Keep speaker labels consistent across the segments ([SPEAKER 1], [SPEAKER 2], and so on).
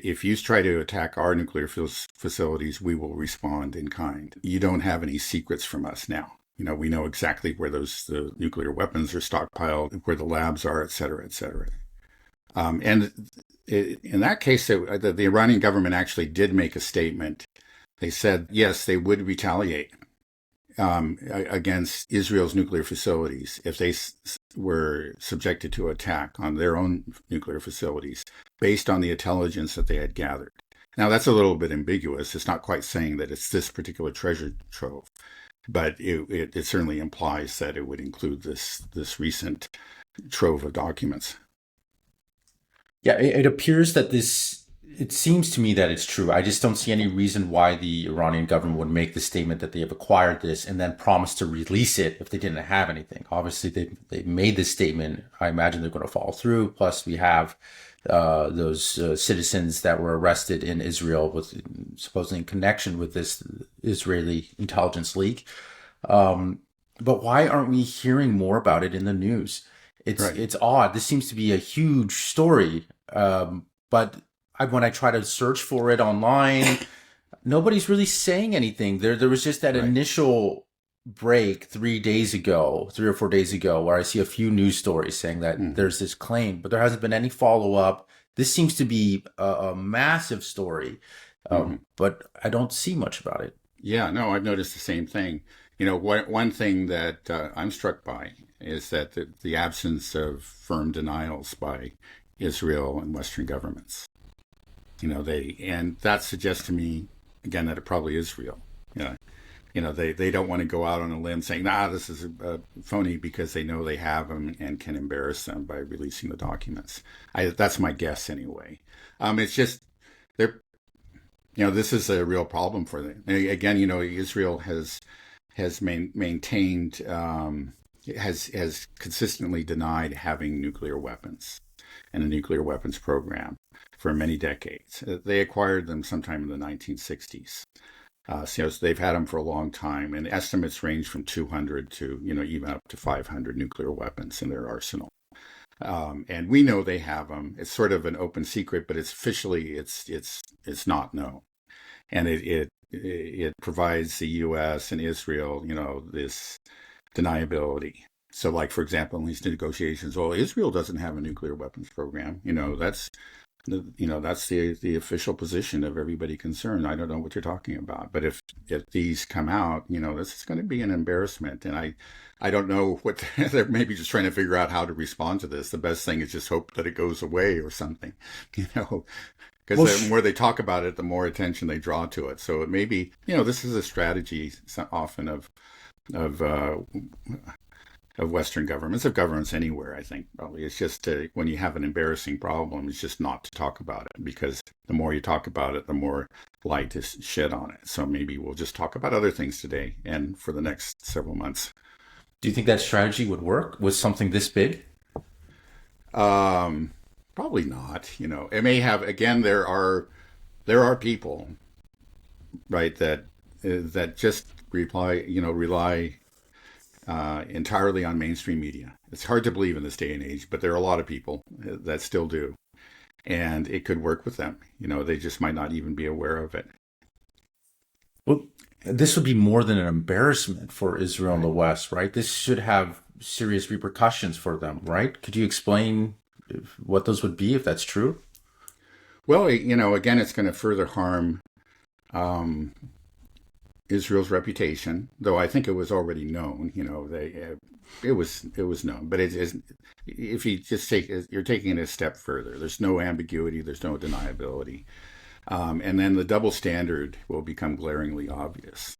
[SPEAKER 1] if you try to attack our nuclear facilities, we will respond in kind. You don't have any secrets from us now. We know exactly where the nuclear weapons are stockpiled, where the labs are, et cetera, et cetera. In that case, the Iranian government actually did make a statement. They said, yes, they would retaliate against Israel's nuclear facilities if they were subjected to attack on their own nuclear facilities based on the intelligence that they had gathered. Now, that's a little bit ambiguous. It's not quite saying that it's this particular treasure trove, but it certainly implies that it would include this recent trove of documents.
[SPEAKER 2] Yeah, it appears that it seems to me that it's true. I just don't see any reason why the Iranian government would make the statement that they have acquired this and then promise to release it if they didn't have anything. Obviously, they made this statement. I imagine they're going to follow through. Plus, we have those citizens that were arrested in Israel with supposedly in connection with this Israeli intelligence leak. But why aren't we hearing more about it in the news? It's odd. This seems to be a huge story, but when I try to search for it online, nobody's really saying anything. There was just that initial break 3 or 4 days ago, where I see a few news stories saying that there's this claim, but there hasn't been any follow up. This seems to be a massive story, but I don't see much about it.
[SPEAKER 1] Yeah, no, I've noticed the same thing. One thing that I'm struck by is that the absence of firm denials by Israel and Western governments. And that suggests to me again that it probably is real. They don't want to go out on a limb saying, this is a phony, because they know they have them and can embarrass them by releasing the documents. That's my guess anyway. It's just this is a real problem for them. Again, Israel has maintained, has consistently denied having nuclear weapons and a nuclear weapons program for many decades. They acquired them sometime in the 1960s. So they've had them for a long time, and estimates range from 200 to even up to 500 nuclear weapons in their arsenal. And we know they have them. It's sort of an open secret, but it's not known, and it provides the U.S. and Israel, this deniability. So, like, for example, in these negotiations, well, Israel doesn't have a nuclear weapons program. That's the official position of everybody concerned. I don't know what you're talking about, but if these come out, this is going to be an embarrassment. And I don't know what they're maybe just trying to figure out how to respond to this. The best thing is just hope that it goes away or something, because the more they talk about it, the more attention they draw to it. So it may be, this is a strategy often of Western governments, of governments anywhere, I think, probably. It's just when you have an embarrassing problem, it's just not to talk about it, because the more you talk about it, the more light is shed on it. So maybe we'll just talk about other things today and for the next several months.
[SPEAKER 2] Do you think that strategy would work with something this big?
[SPEAKER 1] Probably not. It may have, again, there are people, right, that just rely entirely on mainstream media. It's hard to believe in this day and age, but there are a lot of people that still do. And it could work with them. They just might not even be aware of it.
[SPEAKER 2] Well, this would be more than an embarrassment for Israel and the West, right? This should have serious repercussions for them, right? Could you explain what those would be if that's true?
[SPEAKER 1] Well, again, it's going to further harm Israel's reputation, though I think it was already known. It was known, but if you just you're taking it a step further. There's no ambiguity. There's no deniability, and then the double standard will become glaringly obvious.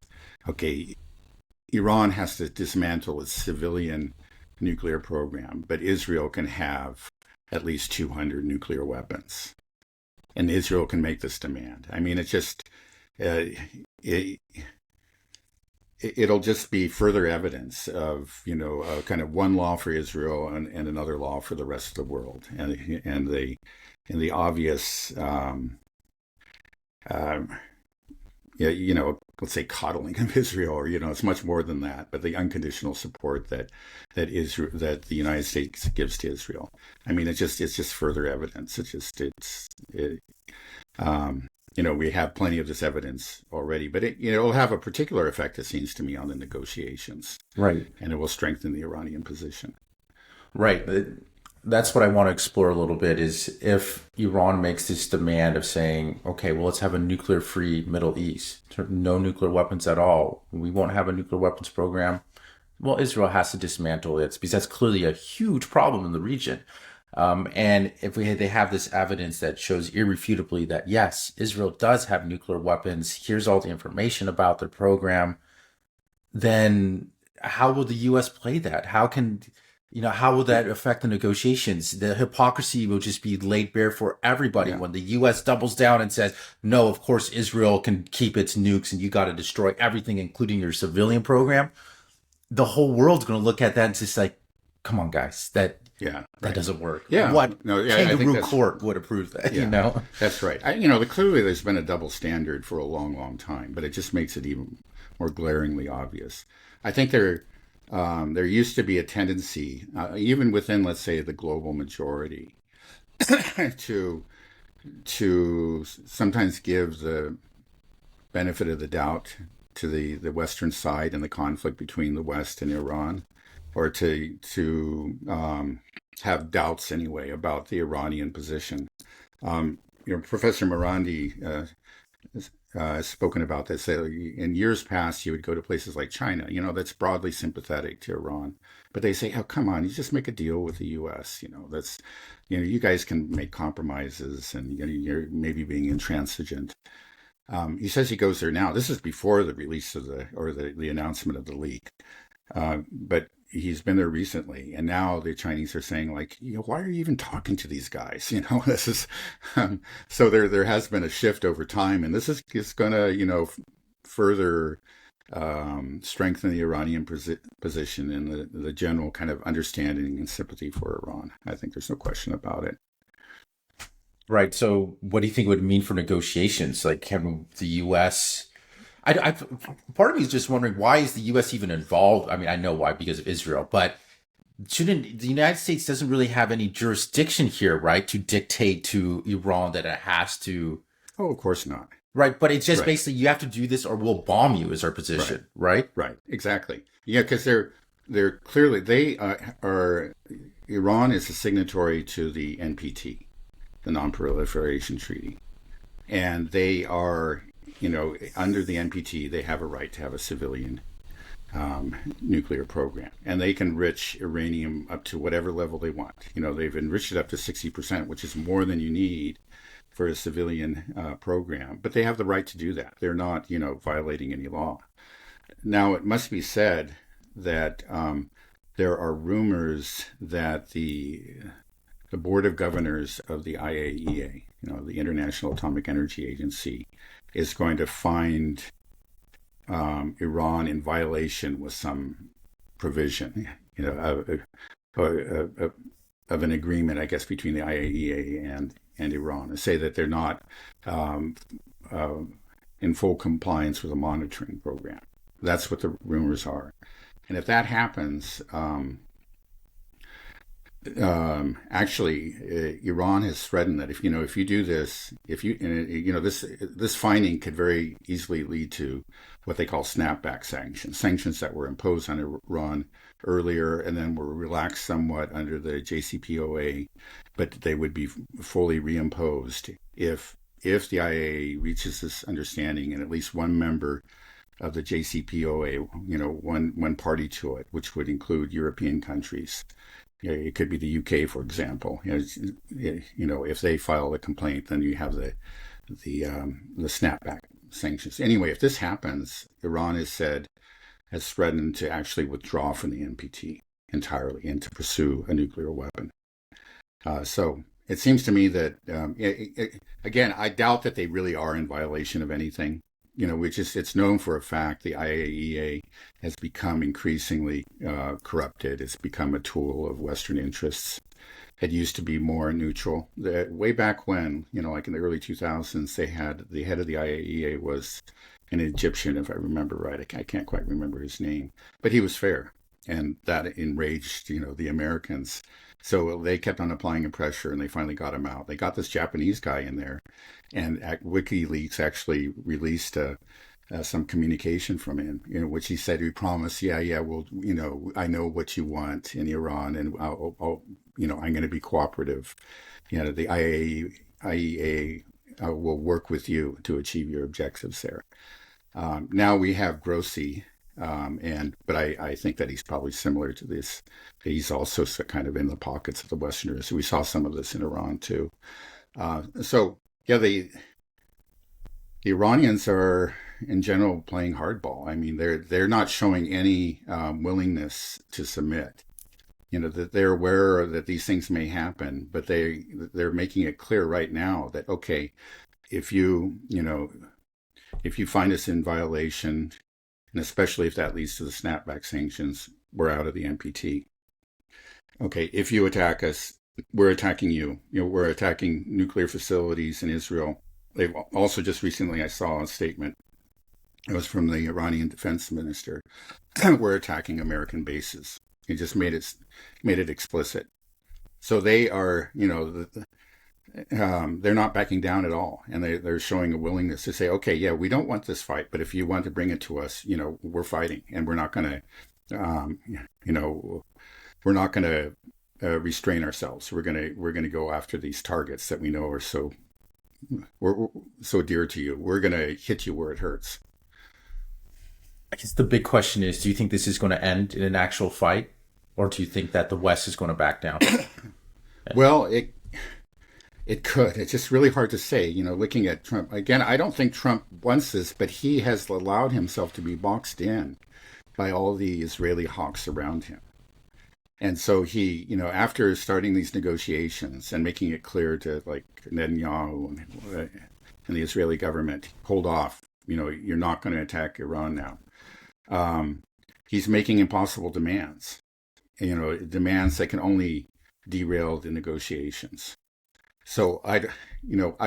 [SPEAKER 1] Okay, Iran has to dismantle its civilian nuclear program, but Israel can have at least 200 nuclear weapons, and Israel can make this demand. I mean, it's just. It'll just be further evidence of kind of one law for Israel and another law for the rest of the world, and the obvious yeah, let's say coddling of Israel, or it's much more than that. But the unconditional support that the United States gives to Israel. I mean, it's just further evidence. We have plenty of this evidence already, but it'll have a particular effect, it seems to me, on the negotiations,
[SPEAKER 2] Right.
[SPEAKER 1] and it will strengthen the Iranian position.
[SPEAKER 2] Right. That's what I want to explore a little bit is if Iran makes this demand of saying, okay, well, let's have a nuclear free Middle East, no nuclear weapons at all. We won't have a nuclear weapons program. Well, Israel has to dismantle it because that's clearly a huge problem in the region. And if they have this evidence that shows irrefutably that, yes, Israel does have nuclear weapons, here's all the information about their program, then how will the U.S. play that? How will that affect the negotiations? The hypocrisy will just be laid bare for everybody when the U.S. doubles down and says, no, of course, Israel can keep its nukes and you got to destroy everything, including your civilian program. The whole world's going to look at that and just like, come on, guys, that doesn't work.
[SPEAKER 1] Yeah.
[SPEAKER 2] What
[SPEAKER 1] I think
[SPEAKER 2] kangaroo court would approve that,
[SPEAKER 1] That's right. Clearly there's been a double standard for a long, long time, but it just makes it even more glaringly obvious. I think there used to be a tendency, even within, let's say, the global majority, to sometimes give the benefit of the doubt to the Western side in the conflict between the West and Iran, or to have doubts anyway about the Iranian position. Professor Morandi has spoken about this. In years past, you would go to places like China, that's broadly sympathetic to Iran, but they say, "Oh, come on, you just make a deal with the U.S. You guys can make compromises, and you're maybe being intransigent." He says he goes there now. This is before the release of the announcement of the leak, but he's been there recently, and now the Chinese are saying, like, why are you even talking to these guys? This is so there has been a shift over time, and this is going to further strengthen the Iranian position and the general kind of understanding and sympathy for Iran. I think there's no question about it.
[SPEAKER 2] Right. So what do you think it would mean for negotiations? Like, can the U.S. Part of me is just wondering, why is the U.S. even involved? I mean, I know why, because of Israel, but shouldn't the United States doesn't really have any jurisdiction here, right, to dictate to Iran that it has to?
[SPEAKER 1] Oh, of course not.
[SPEAKER 2] Right, but it's just basically you have to do this or we'll bomb you is our position, right?
[SPEAKER 1] Right, exactly. Yeah, because they're clearly Iran is a signatory to the NPT, the Non-Proliferation Treaty, and they are. Under the NPT, they have a right to have a civilian nuclear program, and they can enrich uranium up to whatever level they want. They've enriched it up to 60%, which is more than you need for a civilian program, but they have the right to do that. They're not, violating any law. Now, it must be said that there are rumors that the Board of Governors of the IAEA, the International Atomic Energy Agency, is going to find Iran in violation with some provision, of an agreement, I guess, between the IAEA and Iran, and say that they're not in full compliance with the monitoring program. That's what the rumors are. And if that happens, actually, Iran has threatened that if you do this, this finding could very easily lead to what they call snapback sanctions that were imposed on Iran earlier and then were relaxed somewhat under the JCPOA, but they would be fully reimposed if the IAEA reaches this understanding and at least one member of the JCPOA, one party to it, which would include European countries. It could be the UK, for example. If they file a complaint, then you have the snapback sanctions. Anyway, if this happens, Iran has threatened to actually withdraw from the NPT entirely and to pursue a nuclear weapon. So it seems to me that again, I doubt that they really are in violation of anything. It's known for a fact the IAEA has become increasingly corrupted. It's become a tool of Western interests. had used to be more neutral. Way back when, like in the early 2000s, they had the head of the IAEA was an Egyptian, if I remember right. I can't quite remember his name, but he was fair. And that enraged, the Americans. So they kept on applying the pressure, and they finally got him out. They got this Japanese guy in there, and WikiLeaks actually released some communication from him, which he said he promised, well, I know what you want in Iran, and I'm going to be cooperative. The IAEA will work with you to achieve your objectives there. Now we have Grossi, but I think that he's probably similar to this. He's also kind of in the pockets of the Westerners. We saw some of this in Iran too. The Iranians are in general playing hardball. I mean, they're not showing any willingness to submit. That they're aware that these things may happen, but they're making it clear right now that, okay, if you find us in violation, and especially if that leads to the snapback sanctions, we're out of the NPT. Okay, if you attack us, we're attacking you. We're attacking nuclear facilities in Israel. They've also just recently, I saw a statement. It was from the Iranian defense minister. We're attacking American bases. He just made it explicit. So they are, they're not backing down at all, and they're showing a willingness to say, okay, yeah, we don't want this fight, but if you want to bring it to us, we're fighting, and we're not going to, restrain ourselves. We're going to go after these targets that we know are so dear to you. We're going to hit you where it hurts.
[SPEAKER 2] I guess the big question is, do you think this is going to end in an actual fight, or do you think that the West is going to back down?
[SPEAKER 1] Well, it could. It's just really hard to say. Looking at Trump again, I don't think Trump wants this, but he has allowed himself to be boxed in by all the Israeli hawks around him. And so he, after starting these negotiations and making it clear to Netanyahu and the Israeli government, hold off, you're not going to attack Iran now. He's making impossible demands, demands that can only derail the negotiations. So I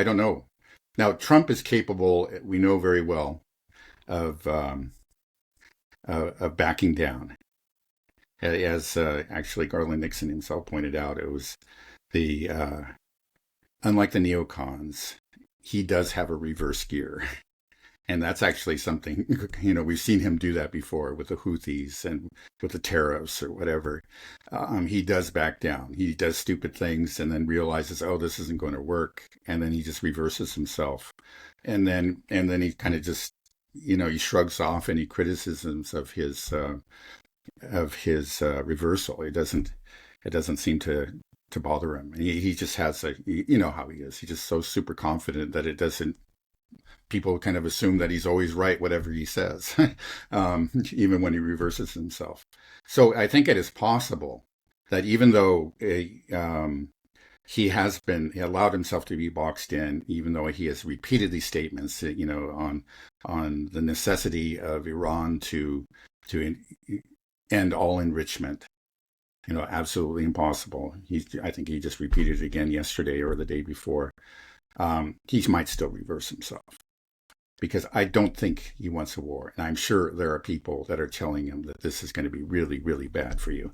[SPEAKER 1] don't know. Now, Trump is capable, we know very well, of backing down. As actually Garland Nixon himself pointed out, it was unlike the neocons, he does have a reverse gear. And that's actually something, we've seen him do that before with the Houthis and with the tariffs or whatever. He does back down. He does stupid things and then realizes, oh, this isn't going to work. And then he just reverses himself. And then he kind of just, he shrugs off any criticisms of his reversal. It doesn't seem to bother him. And he just has how he is. He's just so super confident that it doesn't. People kind of assume that he's always right, whatever he says, even when he reverses himself. So I think it is possible that even though he allowed himself to be boxed in, even though he has repeated these statements, on the necessity of Iran to end all enrichment, absolutely impossible. I think he just repeated it again yesterday or the day before. He might still reverse himself, because I don't think he wants a war. And I'm sure there are people that are telling him that this is going to be really, really bad for you.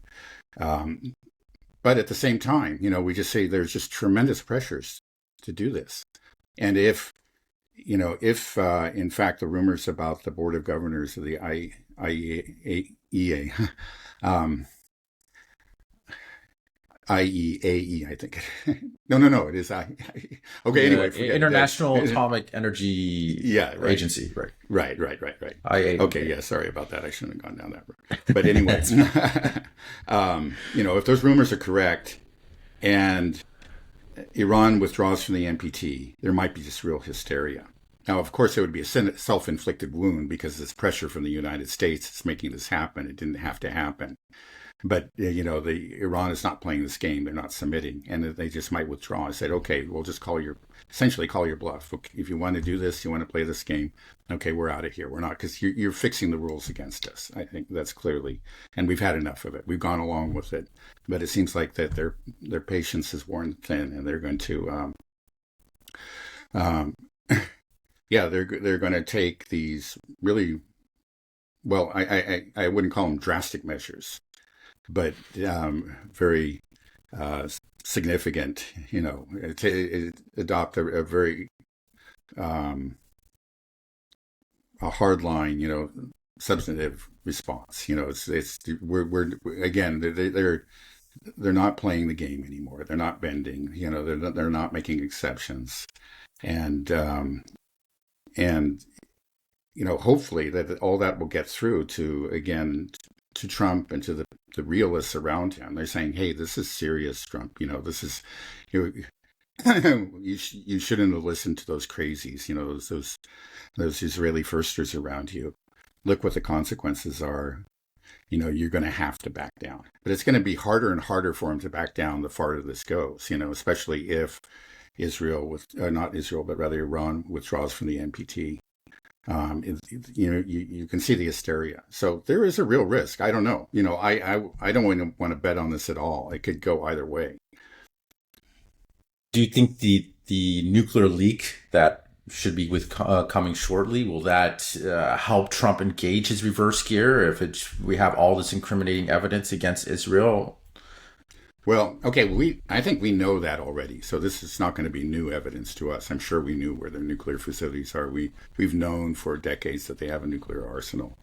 [SPEAKER 1] But at the same time, we just say there's just tremendous pressures to do this. And if in fact the rumors about the Board of Governors of the IEAE, IEAE, I think. No, it is okay, anyway.
[SPEAKER 2] International Atomic Energy Agency, right?
[SPEAKER 1] Right.
[SPEAKER 2] IEAE.
[SPEAKER 1] Okay, yeah, sorry about that. I shouldn't have gone down that road. But anyway, if those rumors are correct and Iran withdraws from the NPT, there might be just real hysteria. Now, of course, it would be a self-inflicted wound because this pressure from the United States is making this happen. It didn't have to happen. But the Iran is not playing this game. They're not submitting, and they just might withdraw. I said, okay, we'll just essentially call your bluff. If you want to do this, you want to play this game, okay, we're out of here. We're not, because you're fixing the rules against us. I think that's clearly, and we've had enough of it. We've gone along with it, but it seems like that their patience is worn thin, and they're going to, um, yeah, they're going to take these really, well, I wouldn't call them drastic measures, but very significant, to adopt a very a hard line, substantive response. We're again, they're not playing the game anymore. They're not bending. They're not making exceptions, and and hopefully that all that will get through to Trump and to the realists around him. They're saying, "Hey, this is serious, Trump. This is you. You shouldn't have listened to those crazies. Those Israeli firsters around you. Look what the consequences are. You're going to have to back down. But it's going to be harder and harder for him to back down the farther this goes. Especially if not Israel, but rather Iran withdraws from the NPT. You can see the hysteria. So there is a real risk. I don't know. I don't want to bet on this at all. It could go either way.
[SPEAKER 2] Do you think the nuclear leak that should be coming shortly, will that help Trump engage his reverse gear if we have all this incriminating evidence against Israel?
[SPEAKER 1] Well, okay, I think we know that already. So this is not going to be new evidence to us. I'm sure we knew where their nuclear facilities are. We've known for decades that they have a nuclear arsenal.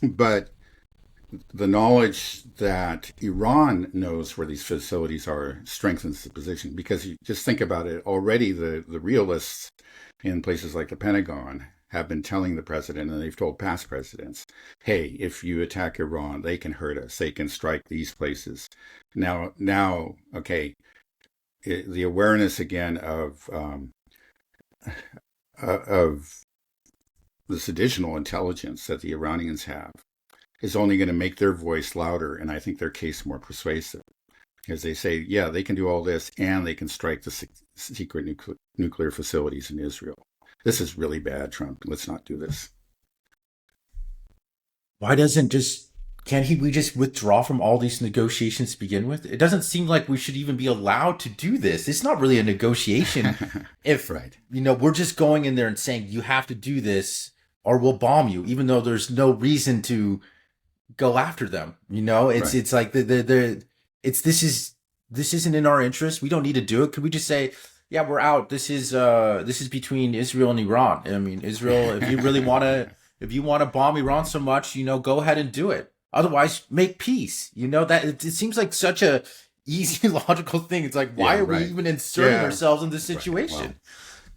[SPEAKER 1] But the knowledge that Iran knows where these facilities are strengthens the position, because you just think about it. Already the realists in places like the Pentagon have been telling the president, and they've told past presidents, hey, if you attack Iran, they can hurt us. They can strike these places. Now, okay, the awareness again of this additional intelligence that the Iranians have is only going to make their voice louder, and I think their case more persuasive. Because they say, yeah, they can do all this, and they can strike the secret nuclear facilities in Israel. This is really bad, Trump. Let's not do this.
[SPEAKER 2] Why can't we just withdraw from all these negotiations to begin with? It doesn't seem like we should even be allowed to do this. It's not really a negotiation. If, right. We're just going in there and saying, you have to do this or we'll bomb you, even though there's no reason to go after them. It's like this isn't in our interest. We don't need to do it. Could we just say, yeah, we're out. This is between Israel and Iran. I mean, Israel, if you really want to bomb Iran so much, go ahead and do it. Otherwise, make peace. That it seems like such a easy, logical thing. It's like, why are we even inserting ourselves in this situation?
[SPEAKER 1] Right. Well,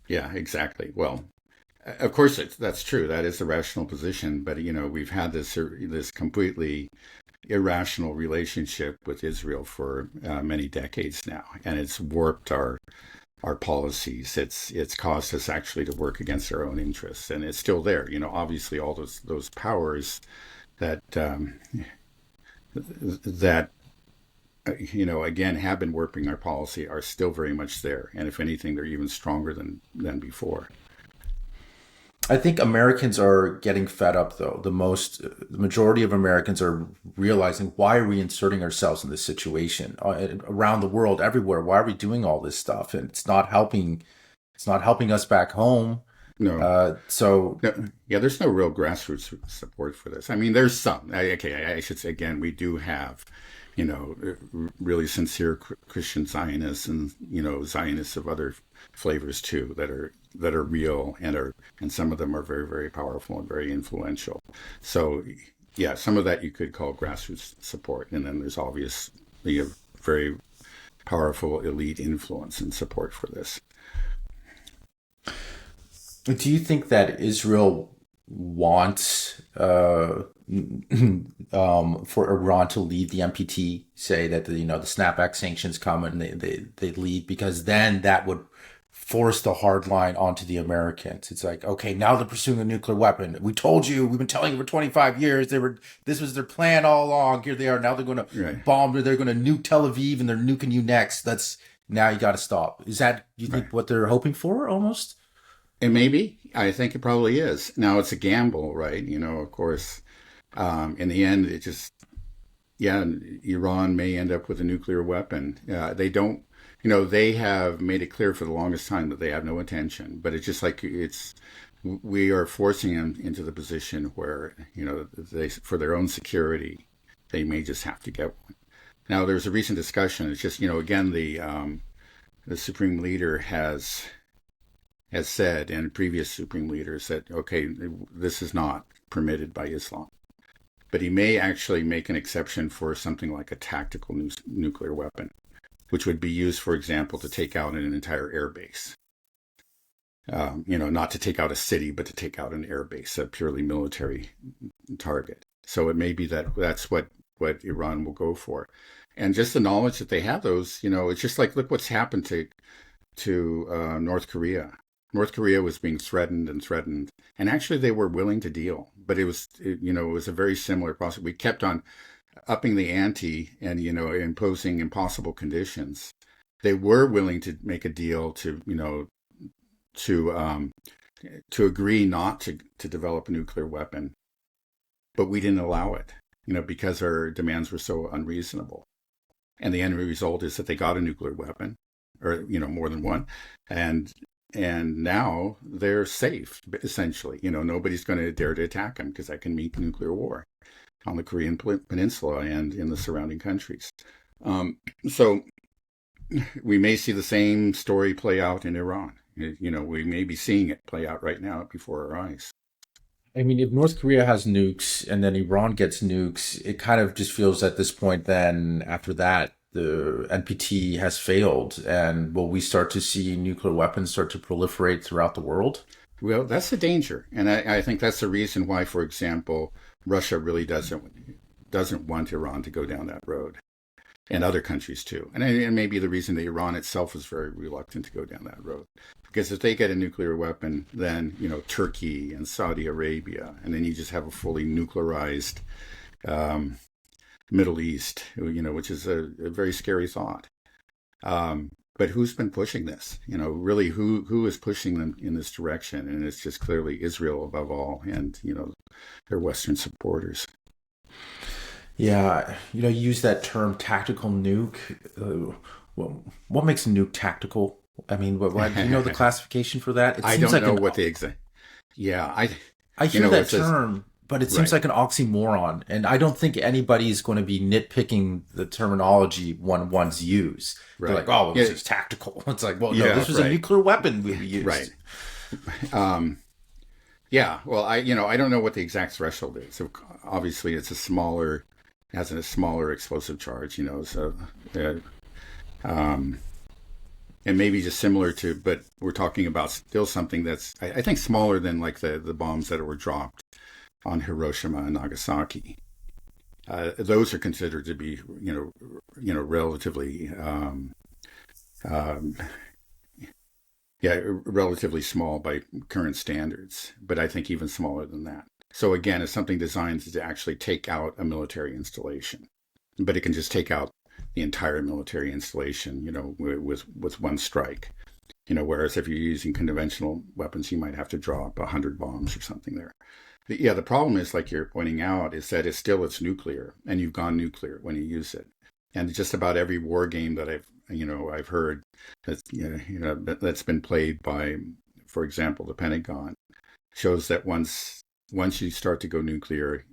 [SPEAKER 1] yeah, exactly. Well, of course, that's true. That is the rational position. But, we've had this completely irrational relationship with Israel for many decades now, and it's warped our policies. It's caused us actually to work against our own interests, and it's still there. Obviously, all those powers that again have been warping our policy are still very much there, and if anything, they're even stronger than before.
[SPEAKER 2] I think Americans are getting fed up, though. The majority of Americans are realizing, why are we inserting ourselves in this situation around the world, everywhere? Why are we doing all this stuff? And it's not helping. It's not helping us back home.
[SPEAKER 1] No. There's no real grassroots support for this. I mean, there's some. I should say again, we do have, really sincere Christian Zionists and Zionists of other flavors too that are real and some of them are very, very powerful and very influential. So yeah, some of that you could call grassroots support, and then there's obviously a very powerful elite influence and support for this.
[SPEAKER 2] Do you think that Israel wants for Iran to leave the NPT, say that the snapback sanctions come and they leave, because then that would force the hard line onto the Americans. It's like, okay, now they're pursuing a nuclear weapon. We told you, we've been telling you for 25 years. This was their plan all along. Here they are. Now they're going to
[SPEAKER 1] Right.
[SPEAKER 2] bomb, they're going to nuke Tel Aviv and they're nuking you next. Now you got to stop. Is that, you think,
[SPEAKER 1] Right.
[SPEAKER 2] what they're hoping for almost?
[SPEAKER 1] It may be. I think it probably is. Now it's a gamble, right? Of course, in the end, it just, yeah, Iran may end up with a nuclear weapon. They don't, they have made it clear for the longest time that they have no intention, but it's just like we are forcing them into the position where, they, for their own security, they may just have to get one. Now, there's a recent discussion. It's just, again, the supreme leader has said, and previous supreme leaders said, okay, this is not permitted by Islam. But he may actually make an exception for something like a tactical nuclear weapon, which would be used, for example, to take out an entire airbase. Not to take out a city, but to take out an airbase, a purely military target. So it may be that that's what Iran will go for. And just the knowledge that they have those, it's just like, look what's happened to North Korea. North Korea was being threatened, and actually they were willing to deal, but it was a very similar process. We kept on upping the ante and imposing impossible conditions. They were willing to make a deal to agree not to develop a nuclear weapon, but we didn't allow it, because our demands were so unreasonable. And the end result is that they got a nuclear weapon, or more than one, and now they're safe, essentially. Nobody's going to dare to attack them because that can mean nuclear war on the Korean Peninsula and in the surrounding countries. So we may see the same story play out in Iran. We may be seeing it play out right now before our eyes.
[SPEAKER 2] I mean, if North Korea has nukes and then Iran gets nukes, it kind of just feels at this point then after that, the NPT has failed, and will we start to see nuclear weapons start to proliferate throughout the world?
[SPEAKER 1] Well, that's the danger. And I think that's the reason why, for example, Russia really doesn't want Iran to go down that road, and other countries too. And maybe the reason that Iran itself is very reluctant to go down that road. Because if they get a nuclear weapon, then, Turkey and Saudi Arabia, and then you just have a fully nuclearized Middle East, which is a very scary thought. But who's been pushing this? Really, who is pushing them in this direction? And it's just clearly Israel above all, and their Western supporters.
[SPEAKER 2] Yeah, you use that term tactical nuke. What makes a nuke tactical? I mean, do you know the classification for that? It
[SPEAKER 1] I
[SPEAKER 2] seems
[SPEAKER 1] don't
[SPEAKER 2] like
[SPEAKER 1] know what the exact. Yeah,
[SPEAKER 2] I hear that term, but it seems like an oxymoron, and I don't think anybody's going to be nitpicking the terminology one's used.
[SPEAKER 1] Right.
[SPEAKER 2] They're like, oh, this is tactical. It's like, well, no, this was a nuclear weapon we used.
[SPEAKER 1] Right. Yeah. Well, I don't know what the exact threshold is. So obviously, it's has a smaller explosive charge. So. And maybe just similar to, but we're talking about still something that's, I think, smaller than like the bombs that were dropped on Hiroshima and Nagasaki. Those are considered to be, relatively, relatively small by current standards. But I think even smaller than that. So again, it's something designed to actually take out a military installation, but it can just take out the entire military installation, with one strike. Whereas if you're using conventional weapons, you might have to drop 100 bombs or something there. The problem is, like you're pointing out, is that it's nuclear, and you've gone nuclear when you use it. And just about every war game that I've heard that's been played by, for example, the Pentagon, shows that once you start to go nuclear,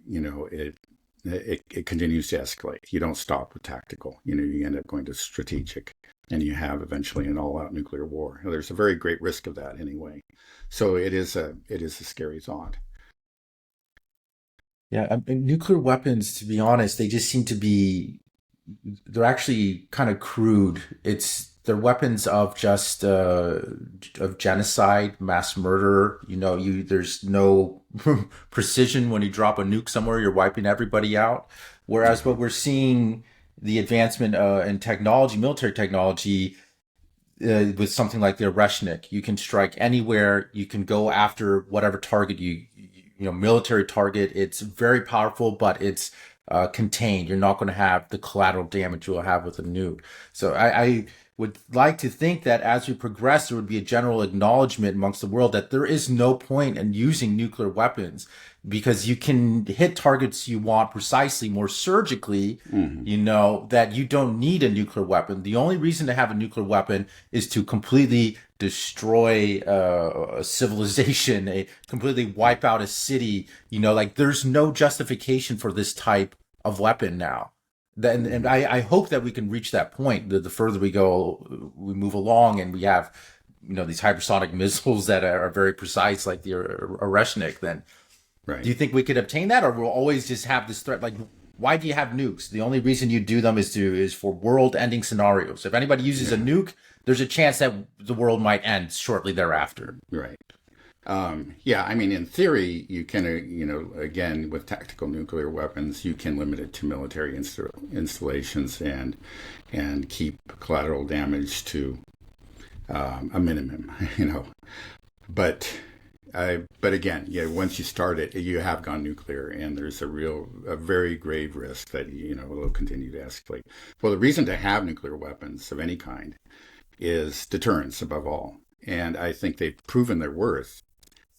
[SPEAKER 1] it continues to escalate. You don't stop with tactical. You end up going to strategic, and you have eventually an all-out nuclear war. There's a very great risk of that anyway. So it is a scary thought.
[SPEAKER 2] Yeah, I mean, nuclear weapons, to be honest, they just seem to be, they're actually kind of crude. They're weapons of just of genocide, mass murder. There's no precision when you drop a nuke somewhere. You're wiping everybody out. Whereas what we're seeing, the advancement in technology, military technology, with something like the Oreshnik. You can strike anywhere. You can go after whatever target military target. It's very powerful, but it's contained. You're not going to have the collateral damage you'll have with a nuke. So I would like to think that as we progress, there would be a general acknowledgement amongst the world that there is no point in using nuclear weapons, because you can hit targets you want precisely, more surgically, that you don't need a nuclear weapon. The only reason to have a nuclear weapon is to completely destroy a civilization, completely wipe out a city. There's no justification for this type of weapon now. And I hope that we can reach that point. The further we go, we move along, and we have, these hypersonic missiles that are very precise, like the Oreshnik. Then,
[SPEAKER 1] right.
[SPEAKER 2] Do you think we could obtain that, or we'll always just have this threat? Like, why do you have nukes? The only reason you do them is for world-ending scenarios. If anybody uses a nuke, there's a chance that the world might end shortly thereafter.
[SPEAKER 1] Right. In theory, you can, again, with tactical nuclear weapons, you can limit it to military installations and keep collateral damage to a minimum, But again, once you start it, you have gone nuclear, and there's a very grave risk that, it'll continue to escalate. Well, the reason to have nuclear weapons of any kind is deterrence above all. And I think they've proven their worth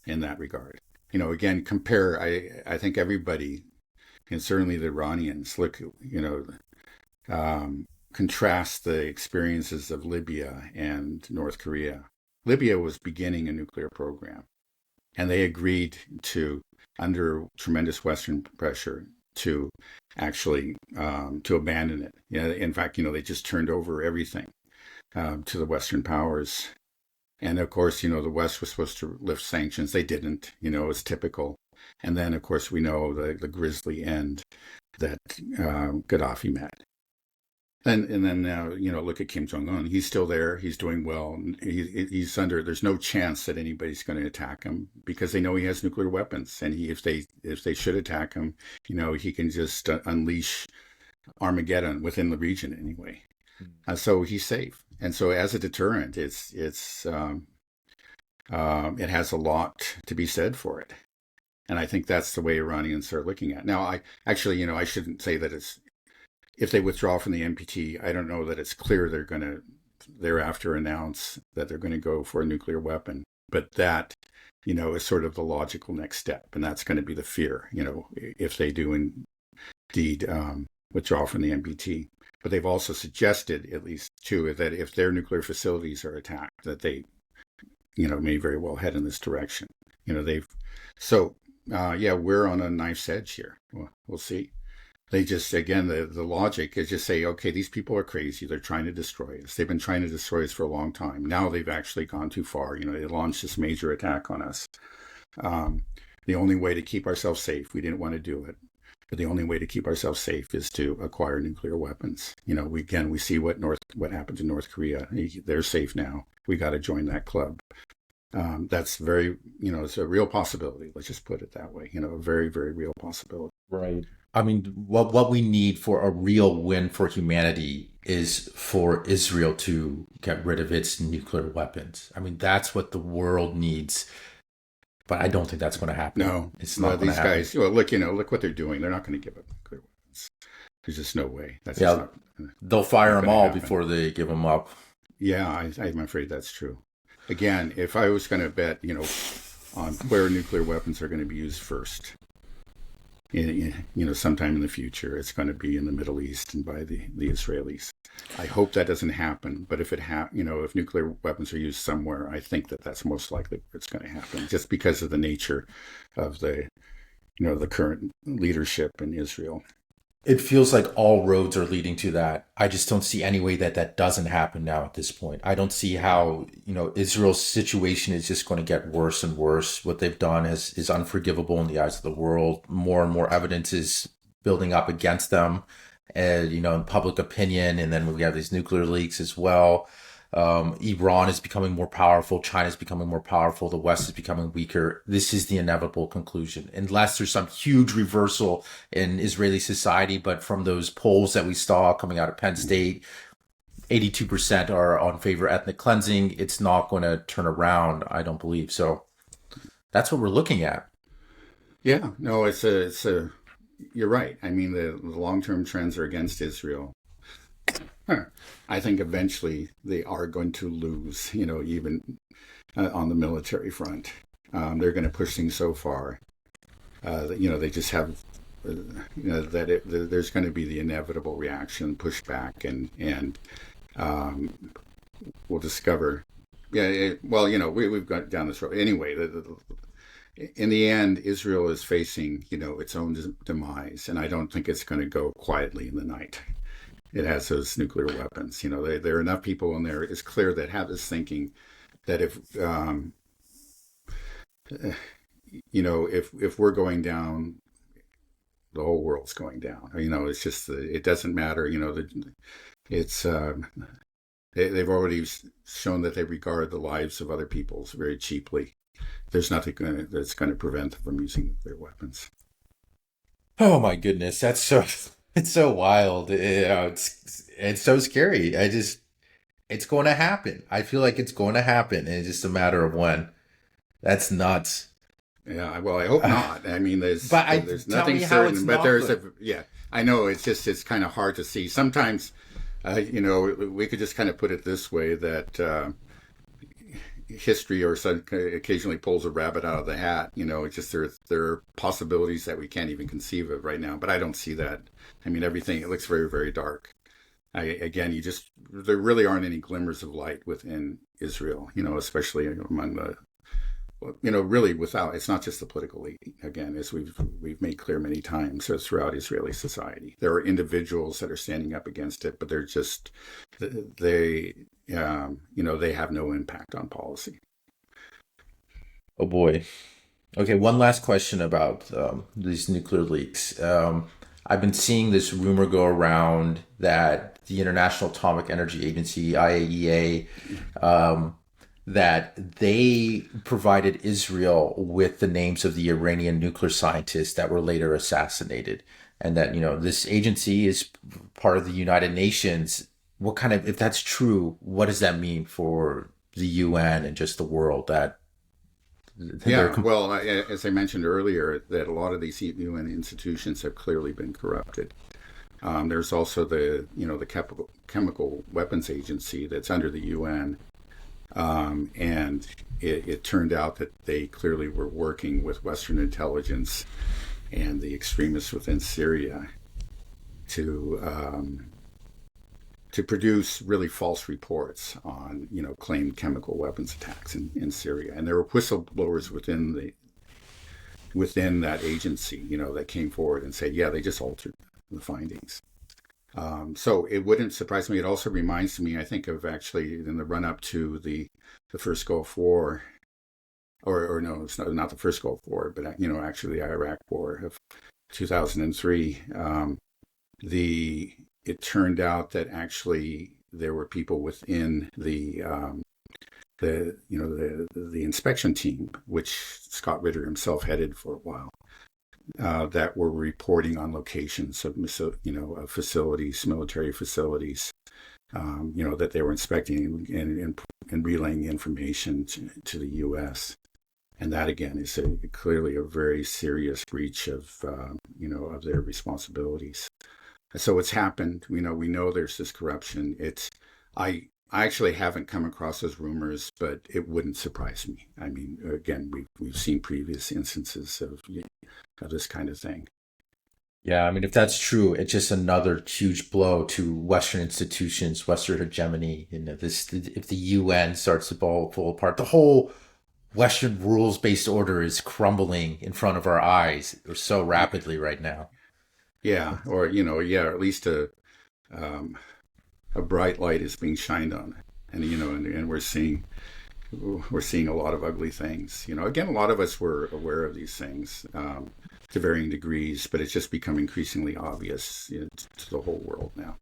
[SPEAKER 1] in that regard. Again, compare, I think everybody, and certainly the Iranians, contrast the experiences of Libya and North Korea. Libya was beginning a nuclear program, and they agreed to, under tremendous Western pressure, to actually to abandon it. In fact, they just turned over everything to the Western powers. And of course, the West was supposed to lift sanctions. They didn't, it's typical. And then, of course, we know the grisly end that Gaddafi met. And then now, look at Kim Jong-un. He's still there. He's doing well. There's no chance that anybody's going to attack him, because they know he has nuclear weapons. And if they should attack him, he can just unleash Armageddon within the region anyway. So he's safe. And so as a deterrent, it has a lot to be said for it. And I think that's the way Iranians are looking at it. Now, I shouldn't say that if they withdraw from the NPT, I don't know that it's clear they're going to thereafter announce that they're going to go for a nuclear weapon. But that, is sort of the logical next step. And that's going to be the fear, if they do indeed withdraw from the NPT. But they've also suggested, at least too, that if their nuclear facilities are attacked, that they, may very well head in this direction. We're on a knife's edge here. We'll see. They just, again, the logic is just say, okay, these people are crazy. They're trying to destroy us. They've been trying to destroy us for a long time. Now they've actually gone too far. They launched this major attack on us. The only way to keep ourselves safe, we didn't want to do it, but the only way to keep ourselves safe is to acquire nuclear weapons. We see what happened to North Korea. They're safe now. We got to join that club. That's very, it's a real possibility. Let's just put it that way. A very, very real possibility.
[SPEAKER 2] Right. I mean, what we need for a real win for humanity is for Israel to get rid of its nuclear weapons. I mean, that's what the world needs. But I don't think that's going to happen.
[SPEAKER 1] No,
[SPEAKER 2] it's not going to happen.
[SPEAKER 1] These guys, look what they're doing. They're not going to give up nuclear weapons. There's just no way. That's just not,
[SPEAKER 2] they'll fire them all before they give them up.
[SPEAKER 1] Yeah, I'm afraid that's true. Again, if I was going to bet, on where nuclear weapons are going to be used first, sometime in the future, it's going to be in the Middle East and by the Israelis. I hope that doesn't happen, but if if nuclear weapons are used somewhere, I think that's most likely where it's going to happen, just because of the nature of the current leadership in Israel.
[SPEAKER 2] It feels like all roads are leading to that. I just don't see any way that doesn't happen now at this point. I don't see how, Israel's situation is just going to get worse and worse. What they've done is unforgivable in the eyes of the world. More and more evidence is building up against them, in public opinion. And then we have these nuclear leaks as well. Iran is becoming more powerful. China is becoming more powerful. The West is becoming weaker. This is the inevitable conclusion, unless there's some huge reversal in Israeli society. But from those polls that we saw coming out of Penn State, 82% are on favor ethnic cleansing. It's not going to turn around, I don't believe. So that's what we're looking at.
[SPEAKER 1] Yeah, no, you're right. I mean, the long-term trends are against Israel. Huh. I think eventually they are going to lose, even on the military front. They're going to push things so far that, they just have, there's going to be the inevitable reaction, pushback, and we'll discover. Yeah, we've got down this road. Anyway, in the end, Israel is facing, its own demise, and I don't think it's going to go quietly in the night. It has those nuclear weapons. There are enough people in there. It's clear that have this thinking that if we're going down, the whole world's going down. It's just it doesn't matter. It's they've already shown that they regard the lives of other peoples very cheaply. There's nothing that's going to prevent them from using nuclear weapons.
[SPEAKER 2] Oh my goodness, it's so wild. It's so scary. It's going to happen. I feel like it's going to happen, and it's just a matter of when. That's nuts.
[SPEAKER 1] Yeah, well, I hope not. I mean, there's
[SPEAKER 2] nothing
[SPEAKER 1] certain, but I know it's kind of hard to see. Sometimes, we could just kind of put it this way that history occasionally pulls a rabbit out of the hat. It's just there are possibilities that we can't even conceive of right now. But I don't see that. I mean, it looks very, very dark. There really aren't any glimmers of light within Israel. Especially among the, really without. It's not just the political elite. Again, as we've made clear many times, throughout Israeli society, there are individuals that are standing up against it, but they're just they have no impact on policy.
[SPEAKER 2] Oh boy. Okay, one last question about these nuclear leaks. I've been seeing this rumor go around that the International Atomic Energy Agency, IAEA, that they provided Israel with the names of the Iranian nuclear scientists that were later assassinated. And that, this agency is part of the United Nations. If that's true, what does that mean for the UN and just the world?
[SPEAKER 1] Well, as I mentioned earlier, that a lot of these UN institutions have clearly been corrupted. There's also the chemical weapons agency that's under the UN, and it turned out that they clearly were working with Western intelligence and the extremists within Syria to produce really false reports on, claimed chemical weapons attacks in Syria. And there were whistleblowers within that agency, that came forward and said, yeah, they just altered the findings. So it wouldn't surprise me. It also reminds me, I think, of actually in the run-up to the first Gulf War, or no, it's not the first Gulf War, but, actually the Iraq War of 2003. It turned out that actually there were people within the inspection team, which Scott Ritter himself headed for a while, that were reporting on locations of facilities, military facilities, that they were inspecting and relaying information to the U.S. And that again is clearly a very serious breach of of their responsibilities. So it's happened. We know there's this corruption. I actually haven't come across those rumors, but it wouldn't surprise me. I mean, again, we've seen previous instances of this kind of thing.
[SPEAKER 2] Yeah, I mean, if that's true, it's just another huge blow to Western institutions, Western hegemony. If the UN starts to fall apart, the whole Western rules-based order is crumbling in front of our eyes so rapidly right now.
[SPEAKER 1] Yeah, or at least a bright light is being shined on it, and we're seeing a lot of ugly things. Again, a lot of us were aware of these things to varying degrees, but it's just become increasingly obvious to the whole world now.